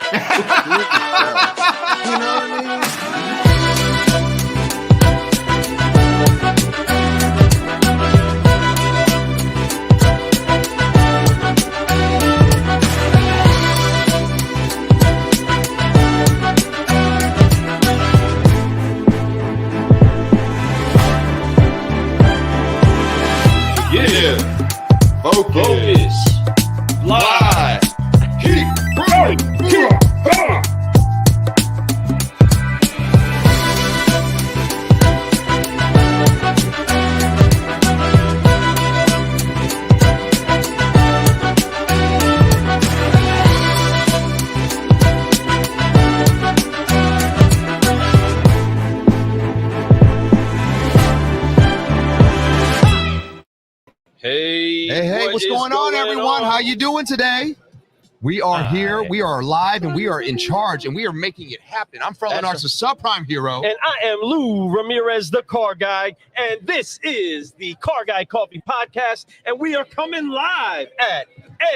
You know what I mean? Focus. Live. Keep rolling. Hey, what's going on, everyone? How you doing today? We are here, we are live, and we are in charge, and we are making it happen. I'm Frontline Arts, the subprime hero. And I am Lou Ramirez, the car guy, and this is the Car Guy Coffee Podcast, and we are coming live at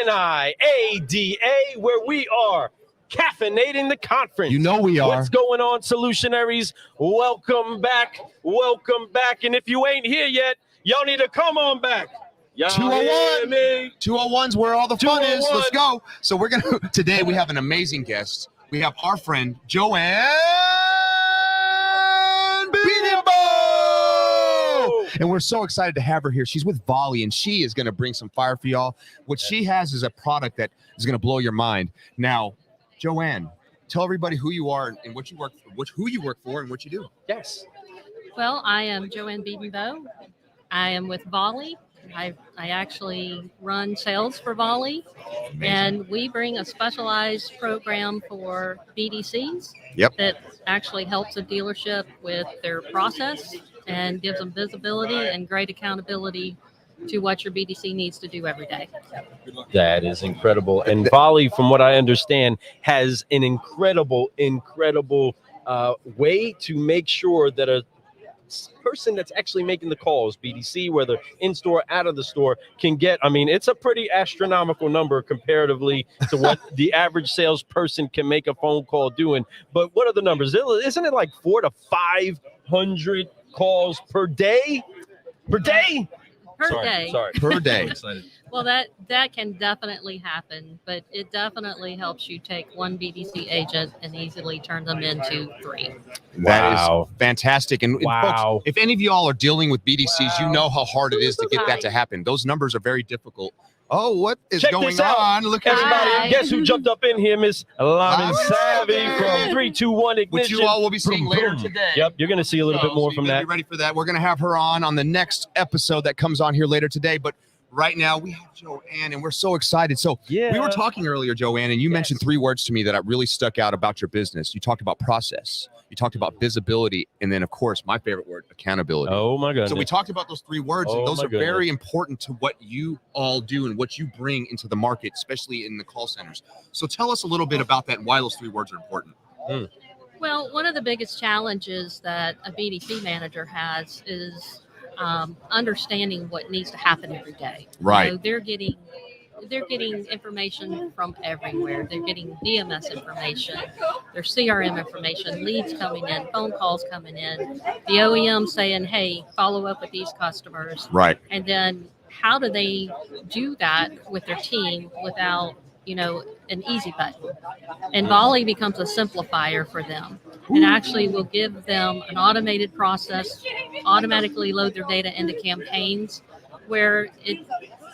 NIADA, where we are caffeinating the conference. You know we are. What's going on, Solutionaries? Welcome back, and if you ain't here yet, y'all need to come on back. 201. 201's where all the fun is. Let's go. So today we have an amazing guest. We have our friend JoAnn Bedenbaugh. And we're so excited to have her here. She's with Volie, and she is going to bring some fire for y'all. What she has is a product that is going to blow your mind. Now, JoAnn, tell everybody who you are and what you work for, who you work for and what you do. Yes. Well, I am JoAnn Bedenbaugh. I am with Volie. I actually run sales for Volie, and we bring a specialized program for BDCs that actually helps a dealership with their process and gives them visibility and great accountability to what your BDC needs to do every day. That is incredible. And Volie, from what I understand, has an incredible way to make sure that a person that's actually making the calls, BDC, whether in store, out of the store, can get, it's a pretty astronomical number comparatively to what the average salesperson can make a phone call doing. But what are the numbers? Isn't it like 400 to 500 calls per day? Per day? Per day. Well, that can definitely happen, but it definitely helps you take one BDC agent and easily turn them into 3. That is fantastic. And folks, if any of y'all are dealing with BDCs, you know how hard it is to get that to happen. Those numbers are very difficult. Oh, what is going on? Look at everybody. Guess who jumped up in here? Miss Lamin Savvy from 321 Ignition. Which you all will be seeing later today. Yep, you're going to see a little bit more from that. Be ready for that. We're going to have her on the next episode that comes on here later today. But right now, we have JoAnn, and we're so excited. So we were talking earlier, JoAnn, and you mentioned 3 words to me that really stuck out about your business. You talked about process. You talked about visibility, and then, of course, my favorite word, accountability. Oh, my goodness. So we talked about those 3 words, and those are very important to what you all do and what you bring into the market, especially in the call centers. So tell us a little bit about that and why those 3 words are important. Well, one of the biggest challenges that a BDC manager has is understanding what needs to happen every day. Right. So they're getting information from everywhere. They're getting DMS information, their CRM information, leads coming in, phone calls coming in, the OEM saying, hey, follow up with these customers. Right. And then how do they do that with their team without, an easy button? And Volie becomes a simplifier for them and actually will give them an automated process, automatically load their data into campaigns where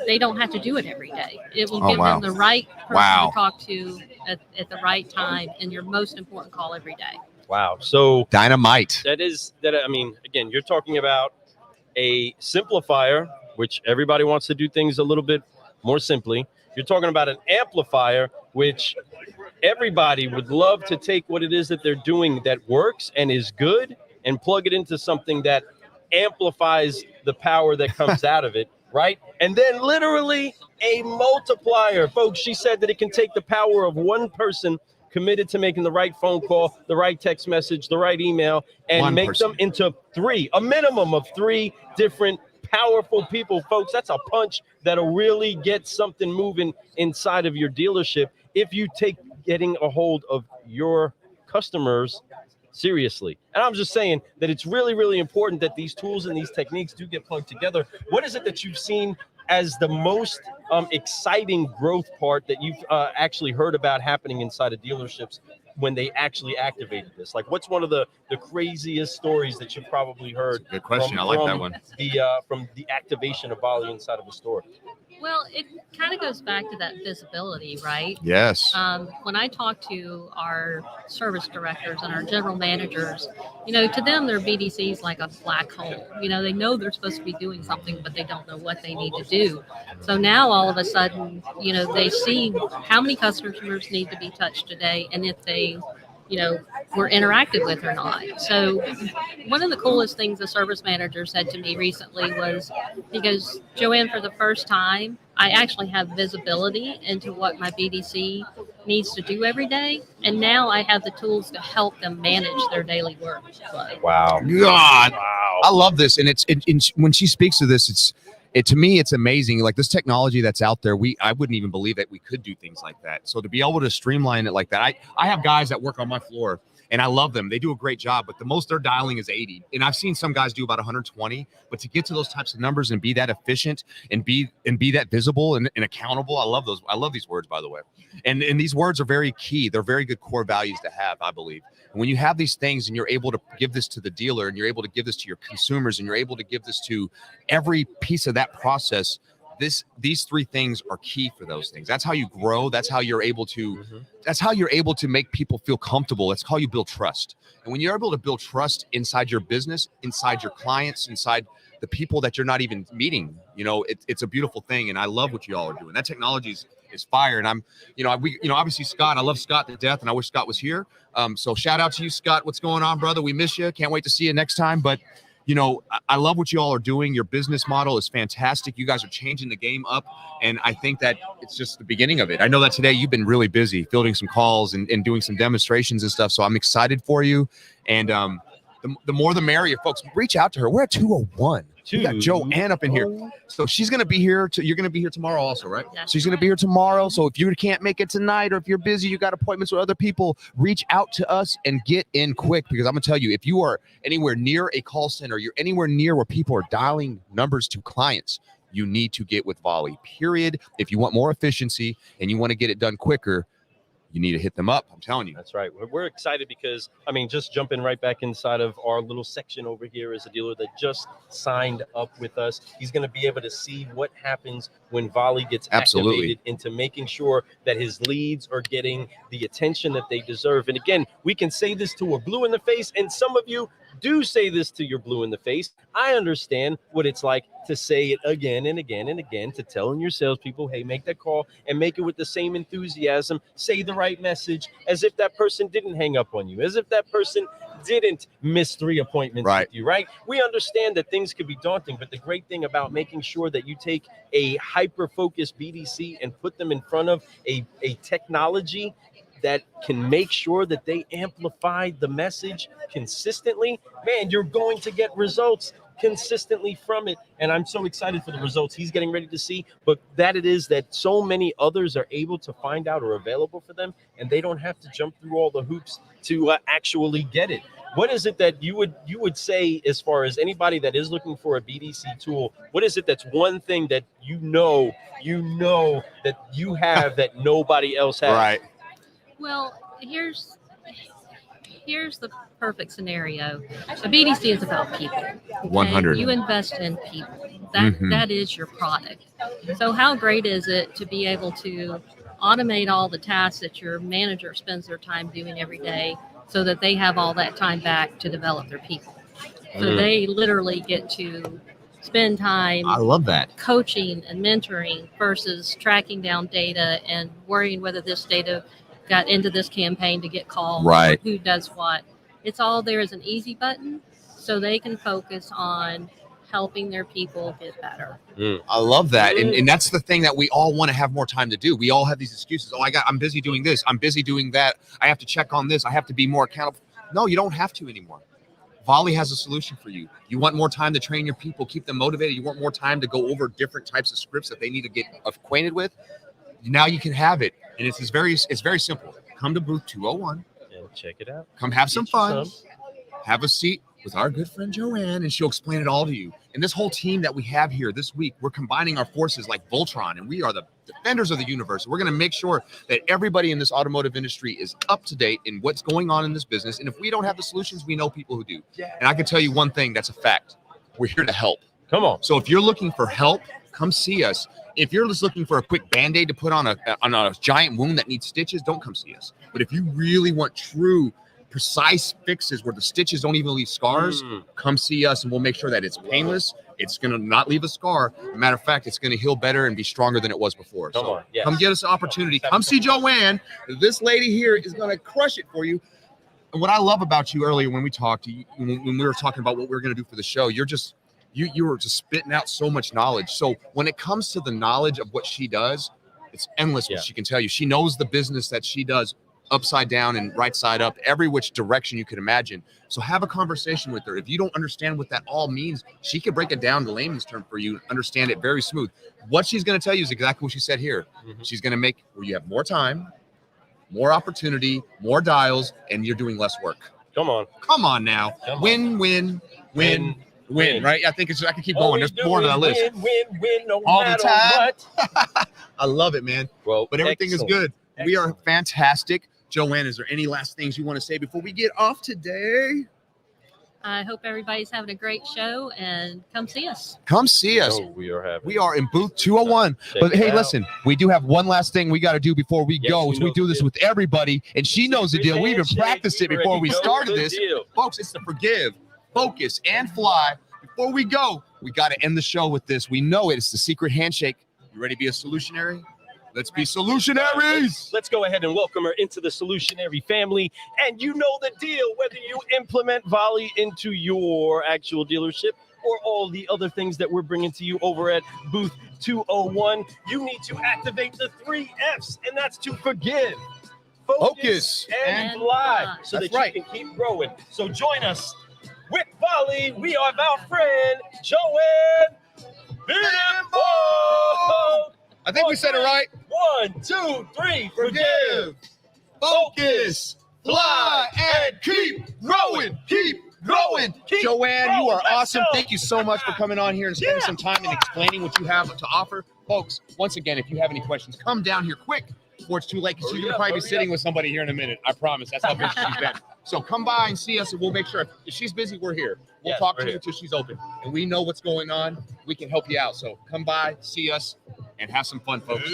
they don't have to do it every day. It will give them the right person to talk to at the right time in your most important call every day. Wow. So dynamite. Again, you're talking about a simplifier, which everybody wants to do things a little bit more simply. You're talking about an amplifier, which everybody would love to take what it is that they're doing that works and is good and plug it into something that amplifies the power that comes out of it. Right. And then literally a multiplier. Folks, she said that it can take the power of one person committed to making the right phone call, the right text message, the right email, and make them into 3, a minimum of 3 different powerful people. Folks, that's a punch that'll really get something moving inside of your dealership if you take getting a hold of your customers seriously. And I'm just saying that it's really, really important that these tools and these techniques do get plugged together. What is it that you've seen as the most exciting growth part that you've actually heard about happening inside of dealerships when they actually activated this? Like, what's one of the craziest stories that you've probably heard? Good question. I like that one. From the activation of Volie inside of a store. Well, it kind of goes back to that visibility, right? Yes. When I talk to our service directors and our general managers, to them, their BDC is like a black hole. They know they're supposed to be doing something, but they don't know what they need to do. So now all of a sudden, they see how many customers need to be touched today and if they, were interacted with or not. So one of the coolest things the service manager said to me recently was, he goes, JoAnn, for the first time, I actually have visibility into what my BDC needs to do every day. And now I have the tools to help them manage their daily workflow. Wow. God, Wow. I love this. And when she speaks to this, to me, it's amazing. Like this technology that's out there, I wouldn't even believe that we could do things like that. So to be able to streamline it like that, I have guys that work on my floor and I love them. They do a great job, but the most they're dialing is 80. And I've seen some guys do about 120, but to get to those types of numbers and be that efficient and be that visible and accountable. I love those. I love these words, by the way. And these words are very key. They're very good core values to have, I believe. And when you have these things and you're able to give this to the dealer and you're able to give this to your consumers and you're able to give this to every piece of that process, these three things are key for those things. That's how you grow. That's how you're able to, that's how you're able to make people feel comfortable. That's how you build trust. And when you're able to build trust inside your business, inside your clients, inside the people that you're not even meeting, it's a beautiful thing. And I love what you all are doing. That technology is fire. And I'm, obviously Scott, I love Scott to death and I wish Scott was here. So shout out to you, Scott. What's going on, brother? We miss you. Can't wait to see you next time. But I love what you all are doing. Your business model is fantastic. You guys are changing the game up. And I think that it's just the beginning of it. I know that today you've been really busy fielding some calls and doing some demonstrations and stuff. So I'm excited for you. And the more the merrier, folks. Reach out to her. We're at 201. We got JoAnn up in here. So she's going to be here. You're going to be here tomorrow also, right? That's She's going to be here tomorrow. So if you can't make it tonight or if you're busy, you got appointments with other people, reach out to us and get in quick. Because I'm going to tell you, if you are anywhere near a call center, you're anywhere near where people are dialing numbers to clients, you need to get with Volie, period. If you want more efficiency and you want to get it done quicker, you need to hit them up. I'm telling you. That's right. We're excited because, just jumping right back inside of our little section over here is a dealer that just signed up with us. He's going to be able to see what happens when Volie gets activated into making sure that his leads are getting the attention that they deserve. And again, we can say this to a blue in the face, and some of you do say this to your blue in the face. I understand what it's like to say it again and again and again, to telling your salespeople, hey, make that call and make it with the same enthusiasm, say the right message, as if that person didn't hang up on you, as if that person didn't miss 3 appointments with you, right? We understand that things could be daunting, but the great thing about making sure that you take a hyper-focused BDC and put them in front of a technology that can make sure that they amplify the message consistently, man, you're going to get results consistently from it. And I'm so excited for the results he's getting ready to see, but that it is that so many others are able to find out or available for them, and they don't have to jump through all the hoops to actually get it. What is it that you would say, as far as anybody that is looking for a BDC tool, what is it that's one thing that you know that you have that nobody else has? Right. Well, here's the perfect scenario. A BDC is about people. Okay? 100. You invest in people. That is your product. So how great is it to be able to automate all the tasks that your manager spends their time doing every day, so that they have all that time back to develop their people. So they literally get to spend time, I love that, coaching and mentoring versus tracking down data and worrying whether this data got into this campaign to get called, right? Who does what. It's all there as an easy button, so they can focus on helping their people get better. I love that. And that's the thing that we all want to have more time to do. We all have these excuses. Oh, I'm busy doing this. I'm busy doing that. I have to check on this. I have to be more accountable. No, you don't have to anymore. Volie has a solution for you. You want more time to train your people, keep them motivated. You want more time to go over different types of scripts that they need to get acquainted with. Now you can have it. And it's very simple. come to booth 201. And check it out. Come have some Get you fun. some. Have a seat with our good friend JoAnn, and she'll explain it all to you. And this whole team that we have here this week, we're combining our forces like Voltron, and we are the defenders of the universe. We're going to make sure that everybody in this automotive industry is up to date in what's going on in this business. And if we don't have the solutions, we know people who do. And I can tell you one thing that's a fact. We're here to help. Come on. So if you're looking for help, come see us. If you're just looking for a quick Band-Aid to put on a giant wound that needs stitches, don't come see us. But if you really want true, precise fixes where the stitches don't even leave scars, come see us and we'll make sure that it's painless. It's going to not leave a scar. Matter of fact, it's going to heal better and be stronger than it was before. Come on. Yes. Come get us an opportunity. Come see JoAnn. This lady here is going to crush it for you. And what I love about you earlier when we talked, when we were talking about what we were going to do for the show, you were just spitting out so much knowledge. So when it comes to the knowledge of what she does, it's endless what she can tell you. She knows the business that she does upside down and right side up, every which direction you could imagine. So have a conversation with her. If you don't understand what that all means, she can break it down to layman's term for you, understand it very smooth. What she's going to tell you is exactly what she said here. She's going to make where you have more time, more opportunity, more dials, and you're doing less work. Come on now. Come on. Win, right? I think I can keep going. There's more to that list. Win, no all the matter time. what. I love it, man. Well, but everything is good. We are fantastic. JoAnn, is there any last things you want to say before we get off today? I hope everybody's having a great show and come see us. Come see us. Oh, we are in booth 201. But hey, listen, we do have one last thing we got to do before we go. So we do this with everybody, and she knows the deal. We even practiced it before we started this. Folks, it's to forgive, focus, and fly. Before we go, we got to end the show with this. We know it. It's the secret handshake. You ready to be a solutionary? Let's be solutionaries. Let's go ahead and welcome her into the solutionary family. And you know the deal, whether you implement Volie into your actual dealership or all the other things that we're bringing to you over at booth 201, you need to activate the 3 F's, and that's to forgive, focus, and fly, so that you can keep growing. So join us with Volie. We are our friend, JoAnn Bedenbaugh. I think we said it right. 1, 2, 3. Forgive, focus, fly, and keep growing. Keep growing. JoAnn, you are awesome. Thank you so much for coming on here and spending some time and explaining what you have to offer. Folks, once again, if you have any questions, come down here quick before it's too late, because you're going to probably be sitting with somebody here in a minute. I promise. That's how busy she's been. So come by and see us, and we'll make sure if she's busy, we're here. We'll talk to you until she's open. And we know what's going on. We can help you out. So come by, see us, and have some fun, folks.